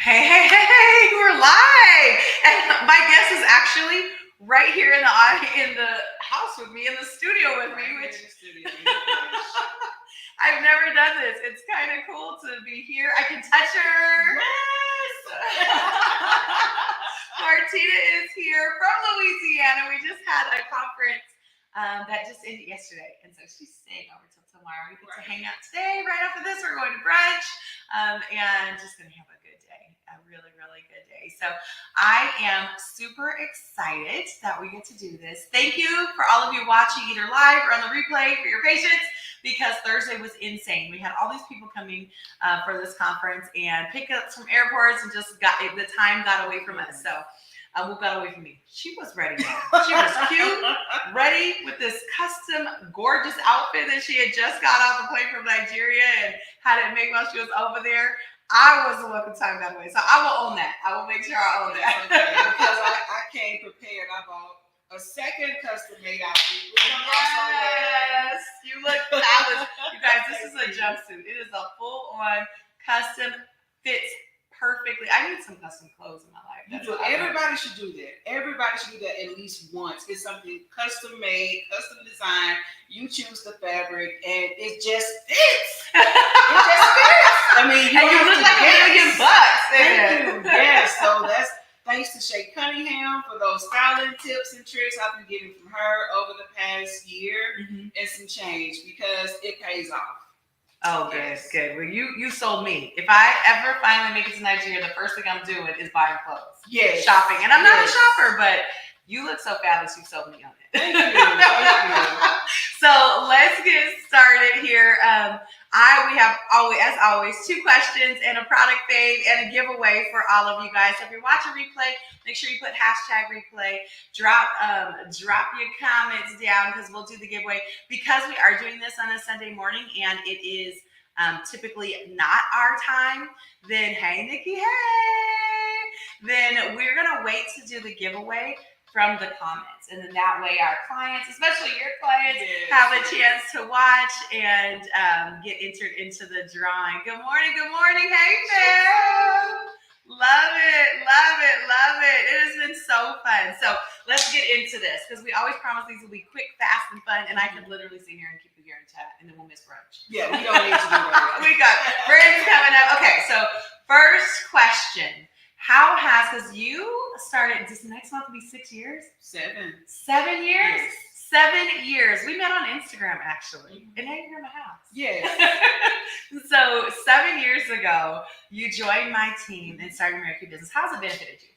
Hey, we're live. And my guest is actually right here in the house with me, in the studio with me, which I've never done this. It's kind of cool to be here. I can touch her. Yes! Martita is here from Louisiana. We just had a conference that just ended yesterday. And so she's staying over till tomorrow. We get to hang out today. Right after this, we're going to brunch and just going to have a good day. A really, really good day. So I am super excited that we get to do this. Thank you for all of you watching either live or on the replay for your patience, because Thursday was insane. We had all these people coming for this conference and pick up some airports, and just the time got away from us. So what got away from me? She was ready now. She was cute, ready with this custom, gorgeous outfit that she had just got off the plane from Nigeria and had it made while she was over there. I was the one who time got away. So I will own that. I will make sure I own that. Okay, because I came prepared. I bought a second custom-made outfit. Yes, you look fabulous. You guys, this is a jumpsuit. It is a full-on custom, fits perfectly. I need some custom clothes in my life. Everybody should do that. Everybody should do that at least once. It's something custom made, custom designed. You choose the fabric, and it just fits. It just fits. I mean, you look like $1 million. Thank you. Yes. So that's thanks to Shay Cunningham for those styling tips and tricks I've been getting from her over the past year and some change, because it pays off. Oh, yes. Good. Well, you sold me. If I ever finally make it to Nigeria, the first thing I'm doing is buying clothes. Yes. Shopping. And I'm not a shopper, but you look so fabulous. You sold me on it. Thank you. Thank you. So let's get started here. We have as always 2 questions and a product fave and a giveaway for all of you guys. So if you're watching replay, make sure you put #replay. Drop your comments down, because we'll do the giveaway. Because we are doing this on a Sunday morning and it is typically not our time, then hey Nikki, hey! Then we're gonna wait to do the giveaway from the comments, and then that way our clients, especially your clients, have a chance to watch and get entered into the drawing. Good morning, hey fam! Love it. It has been so fun. So let's get into this, because we always promise these will be quick, fast, and fun, and I could literally sit here and keep you here and chat, and then we'll miss brunch. Yeah, we don't need to do that. We got brunch coming up. Okay, so first question. Because you started, this next month will be 6 years? 7. 7 years? Yes. 7 years. We met on Instagram, actually. And now you're in my house. Yes. So 7 years ago, you joined my team and started American Business. How's it benefited you?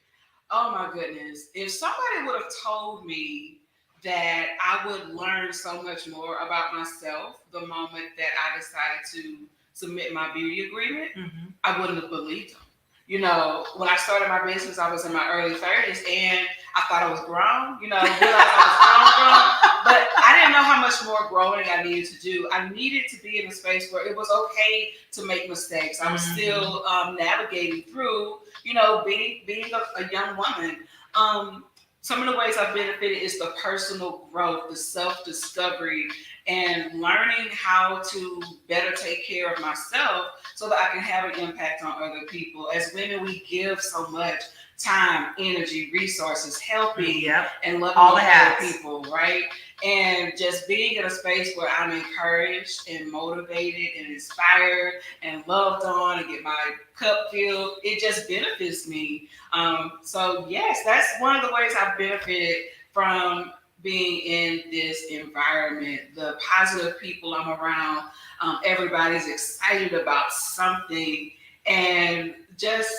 Oh my goodness. If somebody would have told me that I would learn so much more about myself the moment that I decided to submit my beauty agreement, I wouldn't have believed them. You know, when I started my business, I was in my early 30s, and I thought I was grown, realized I was grown, but I didn't know how much more growing I needed to do. I needed to be in a space where it was okay to make mistakes. I was still navigating through, being a young woman. Some of the ways I've benefited is the personal growth, the self-discovery, and learning how to better take care of myself so that I can have an impact on other people. As women, we give so much time, energy, resources, helping, and loving all the other people, right? And just being in a space where I'm encouraged and motivated and inspired and loved on and get my cup filled, it just benefits me. So yes, that's one of the ways I've benefited from being in this environment. The positive people I'm around, everybody's excited about something, and just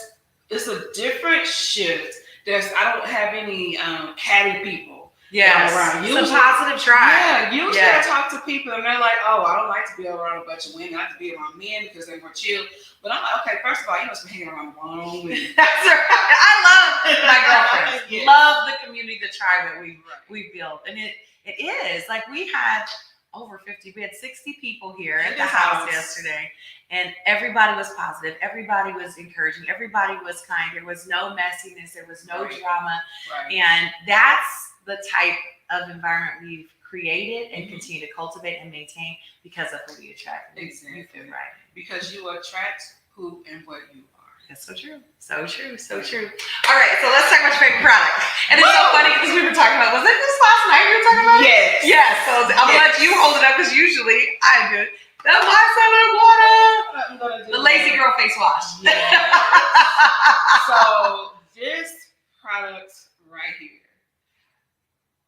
it's a different shift. I don't have any catty people. Around. Some positive tribe. Usually I talk to people and they're like, oh, I don't like to be around a bunch of women. I like to be around men because they're more chill. But I'm like, okay, first of all, you must be hanging around the wrong women. That's right. I love my girlfriends. Love the community, the tribe that we built. And it is. Like, we had over 50, we had 60 people here at the house yesterday. And everybody was positive. Everybody was encouraging. Everybody was kind. There was no messiness. There was no drama. And that's the type of environment we've created and continue to cultivate and maintain because of who we attract. Exactly. You feel right. Because you attract who and what you are. That's so true. So true. So true. All right, so let's talk about your favorite product. And it's so funny because we were talking about, was it this last night we were talking about? Yes. Yes. So I'm going to let you hold it up because usually I do. The micellar water. The Lazy Girl face wash. Yeah. So this product right here,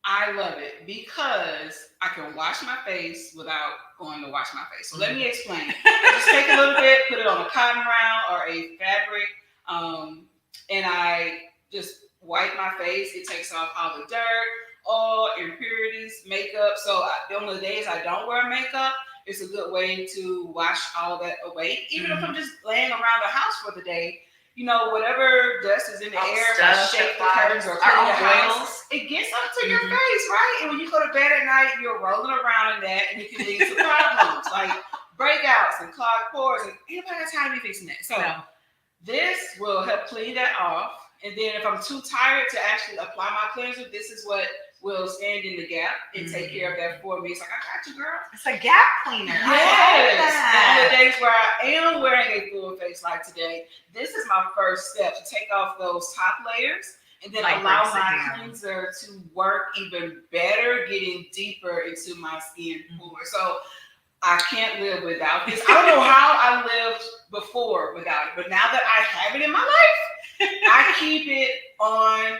I love it because I can wash my face without going to wash my face. So let me explain. I just take a little bit, put it on a cotton round or a fabric, and I just wipe my face. It takes off all the dirt, all impurities, makeup. So on the days I don't wear makeup, it's a good way to wash all that away. Even if I'm just laying around the house for the day, you know, whatever dust is in the air, if I shake the curtains or clean the house, it gets up to your face, right? And when you go to bed at night, you're rolling around in that, and it can lead to problems like breakouts and clogged pores. And anybody got time to be fixing that? So this will help clean that off. And then if I'm too tired to actually apply my cleanser, this is what will stand in the gap and take care of that for me. It's like, I got you, girl. It's a gap cleaner. Yes. And on the days where I am wearing a full face like today, this is my first step to take off those top layers and then allow my cleanser to work even better, getting deeper into my skin pores. So I can't live without this. I don't know how I lived before without it, but now that I have it in my life, I keep it on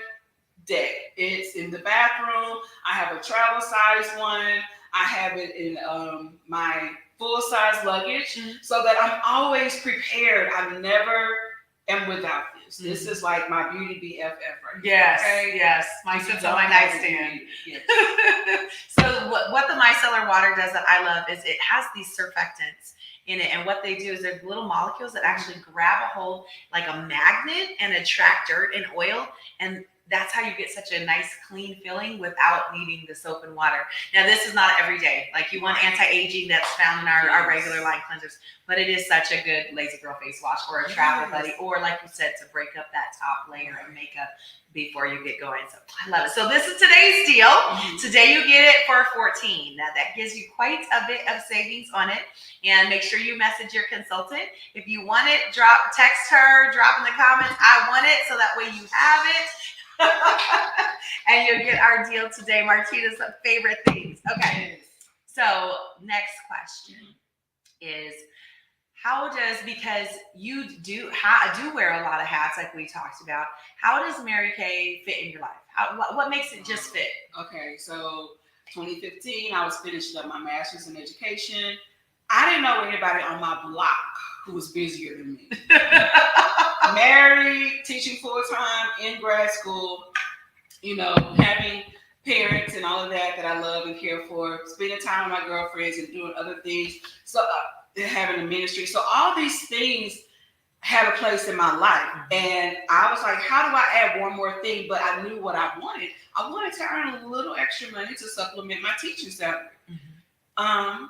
deck. It's in the bathroom. I have a travel size one. I have it in my full size luggage so that I'm always prepared. I never am without this. This is like my beauty BFF right here. Yes, okay? yes. Mine sits on my nightstand. Yes. So what the micellar water does that I love is it has these surfactants in it, and what they do is they're little molecules that actually grab a hold like a magnet and attract dirt and oil, and that's how you get such a nice clean feeling without needing the soap and water. Now this is not every day. Like you want anti-aging that's found in our regular line cleansers, but it is such a good Lazy Girl face wash or a travel buddy, or like you said, to break up that top layer of makeup before you get going. So I love it. So this is today's deal. Today you get it for $14. Now that gives you quite a bit of savings on it. And make sure you message your consultant. If you want it, text her, drop in the comments, I want it, so that way you have it. And you'll get our deal today. Martita's favorite things. Okay. So next question is, because you do wear a lot of hats like we talked about, how does Mary Kay fit in your life? What makes it just fit? Okay, so 2015, I was finishing up my master's in education. I didn't know anybody on my block who was busier than me. Married, teaching full-time in grad school, you know, having parents and all of that I love and care for, spending time with my girlfriends and doing other things. So having a ministry. So all these things had a place in my life. And I was like, how do I add one more thing? But I knew what I wanted. I wanted to earn a little extra money to supplement my teaching salary.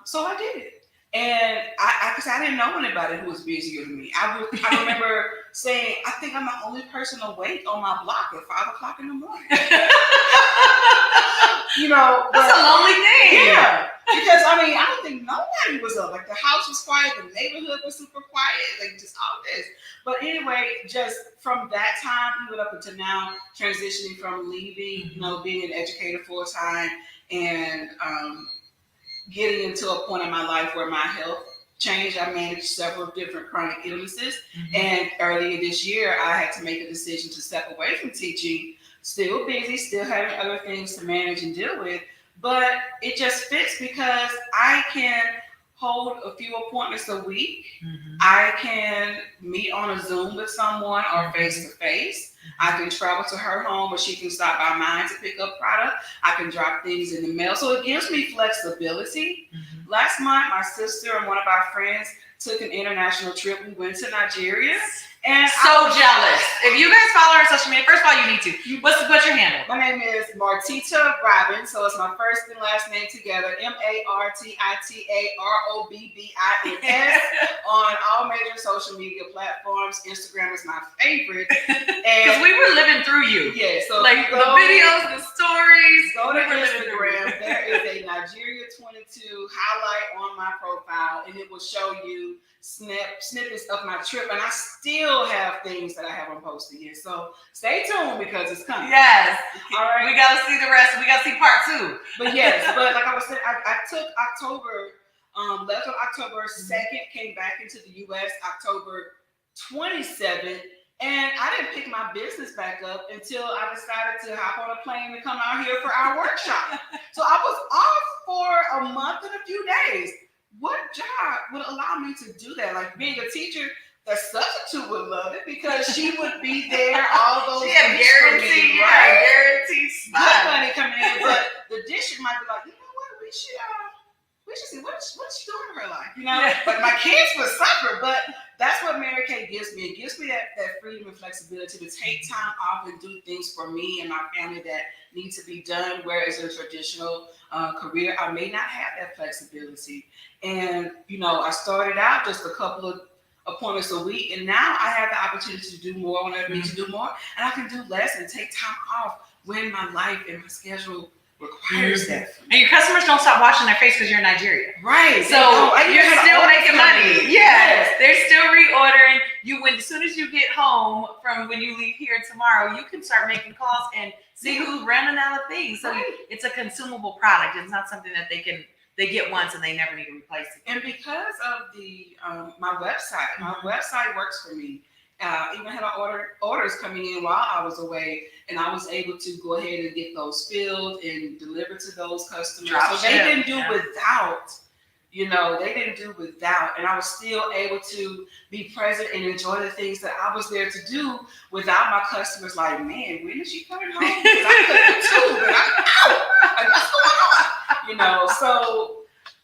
So I did it. And because I didn't know anybody who was busier than me. I remember saying, I think I'm the only person awake on my block at 5 o'clock in the morning. You know, that's a lonely thing. Yeah, because I don't think nobody was up. Like the house was quiet, the neighborhood was super quiet, like just all this. But anyway, just from that time, even up until now, transitioning from leaving, you know, being an educator full time, and getting into a point in my life where my health changed. I managed several different chronic illnesses, and earlier this year, I had to make a decision to step away from teaching. Still busy, still having other things to manage and deal with, but it just fits because I can hold a few appointments a week. I can meet on a Zoom with someone or face to face. I can travel to her home, or she can stop by mine to pick up product. I can drop things in the mail. So it gives me flexibility. Last month, my sister and one of our friends took an international trip. We went to Nigeria. And so jealous. If you guys follow her on social media, first of all, you need to. What's your handle? My name is Martita Robbins, so it's my first and last name together. MartitaRobbins on all major social media platforms. Instagram is my favorite. Because we were living through you. Yeah, so like the videos, the stories. Go to Instagram. There is a Nigeria 22 highlight on my profile, and it will show you snippets of my trip. And I still have things that I haven't posted yet. So stay tuned because it's coming. Yes. All right. We got to see the rest. We got to see part 2. But yes, but like I was saying, I took October, left on October 2nd, came back into the U.S. October 27th. And I didn't pick my business back up until I decided to hop on a plane to come out here for our workshop. So I was off for a month and a few days. What job would allow me to do that? Like being a teacher, the substitute would love it because she would be there all those she had guaranteed, right? Guaranteed spot. Good money coming in, but the district might be like, you know what, we should see what's she doing in her life, you know? Yeah. But my kids would suffer, but that's what Mary Kay gives me. It gives me that freedom and flexibility to take time off and do things for me and my family that need to be done. Whereas in a traditional career, I may not have that flexibility. And, you know, I started out just a couple of appointments a week, and now I have the opportunity to do more when I need to do more, and I can do less and take time off when my life and my schedule requires that. And your customers don't stop watching their face because you're in Nigeria. Right. So you're still making money. Yes. They're still reordering. As soon as you get home from when you leave here tomorrow, you can start making calls and see who's running out of things. So it's a consumable product. It's not something that they get once and they never need to replace it. And because of the my website works for me. Even had orders coming in while I was away, and I was able to go ahead and get those filled and deliver to those customers. So they didn't do without, and I was still able to be present and enjoy the things that I was there to do without my customers like, man, when is she coming home? Because I couldn't too, but I'm out. Like, what's going on? So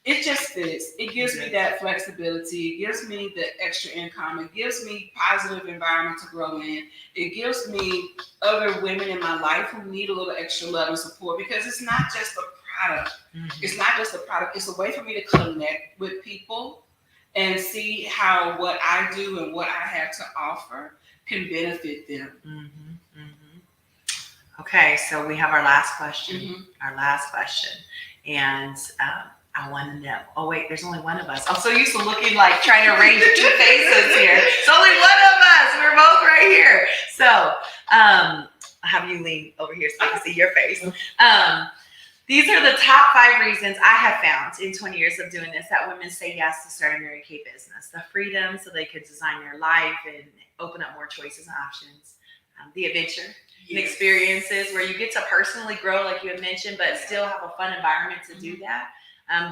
it just fits. It gives me that flexibility. It gives me the extra income. It gives me positive environment to grow in. It gives me other women in my life who need a little extra love and support because it's not just a product. It's not just a product. It's a way for me to connect with people and see how what I do and what I have to offer can benefit them. Okay, so we have our last question. And I want to know. Oh, wait, there's only one of us. I'm so used to looking like trying to arrange 2 faces here. It's only one of us. We're both right here. So I'll have you lean over here so I can see your face. These are the top 5 reasons I have found in 20 years of doing this that women say yes to start a Mary Kay business. The freedom so they could design their life and open up more choices and options. The adventure and experiences where you get to personally grow, like you had mentioned, but still have a fun environment to do that.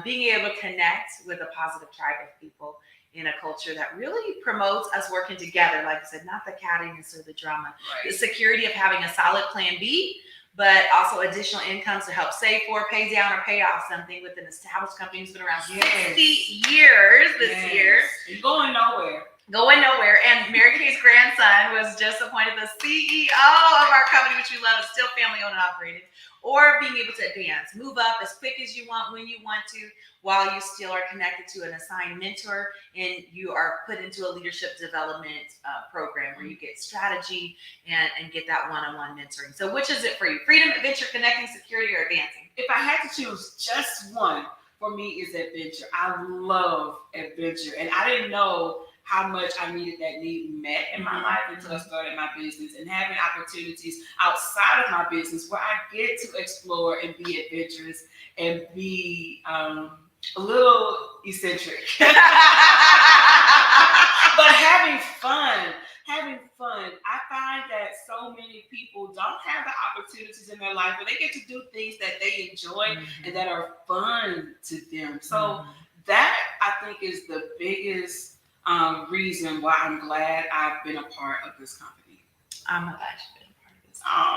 Being able to connect with a positive tribe of people in a culture that really promotes us working together. Like I said, not the cattiness or the drama. The security of having a solid plan B, but also additional income to help save for, pay down, or pay off something with an established company who's been around 60 years this year. It's going nowhere. And Mary Kay's grandson was just appointed the CEO of our company, which we love. It's still family owned and operated. Or being able to advance, move up as quick as you want, when you want to, while you still are connected to an assigned mentor and you are put into a leadership development program where you get strategy and get that one-on-one mentoring. So which is it for you? Freedom, adventure, connecting, security, or advancing? If I had to choose just one, for me is adventure. I love adventure. And I didn't know how much I needed that need met in my life until I started my business, and having opportunities outside of my business where I get to explore and be adventurous and be a little eccentric, but having fun. I find that so many people don't have the opportunities in their life where they get to do things that they enjoy and that are fun to them. So that, I think, is the biggest reason why I'm glad I've been a part of this company. I'm glad you've been a part of this company.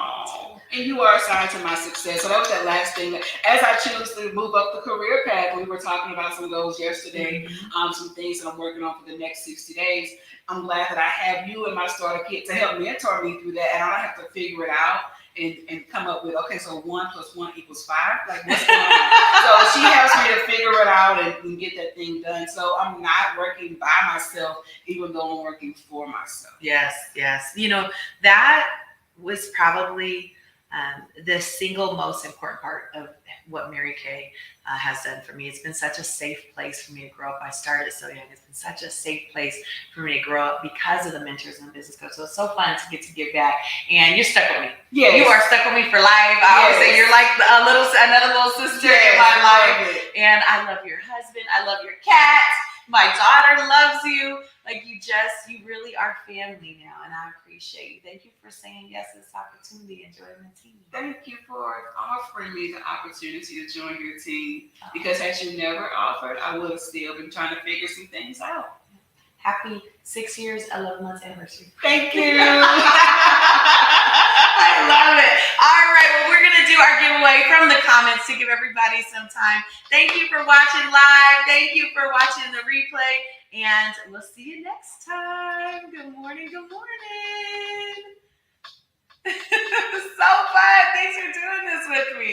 Oh, and you are a sign to my success. So that was that last thing. As I choose to move up the career path, we were talking about some of those yesterday, some things that I'm working on for the next 60 days. I'm glad that I have you and my starter kit to help mentor me through that, and I don't have to figure it out. and come up with, okay, so 1 + 1 = 5. Like, what's going on? So she helps me to figure it out and get that thing done. So I'm not working by myself, even though I'm working for myself. Yes. That was probably the single most important part of what Mary Kay has done for me. It's been such a safe place for me to grow up. I started so young. It's been such a safe place for me to grow up because of the mentors and the business coach. So it's so fun to get to give back. And you're stuck with me. Yes. You are stuck with me for life. I always say you're like another little sister in my life. And I love your husband. I love your cat. My daughter loves you. Like, you really are family now, and I appreciate you. Thank you for saying yes to this opportunity and joining the team. Thank you for offering me the opportunity to join your team, because had you never offered, I would have still been trying to figure some things out. Happy 6 years, 11 months anniversary. Thank you. I love it. All right, well, we're going to do our giveaway from the comments to give everybody some time. Thank you for watching live. Thank you for watching the replay. And we'll see you next time. Good morning. Good morning. So fun. Thanks for doing this with me.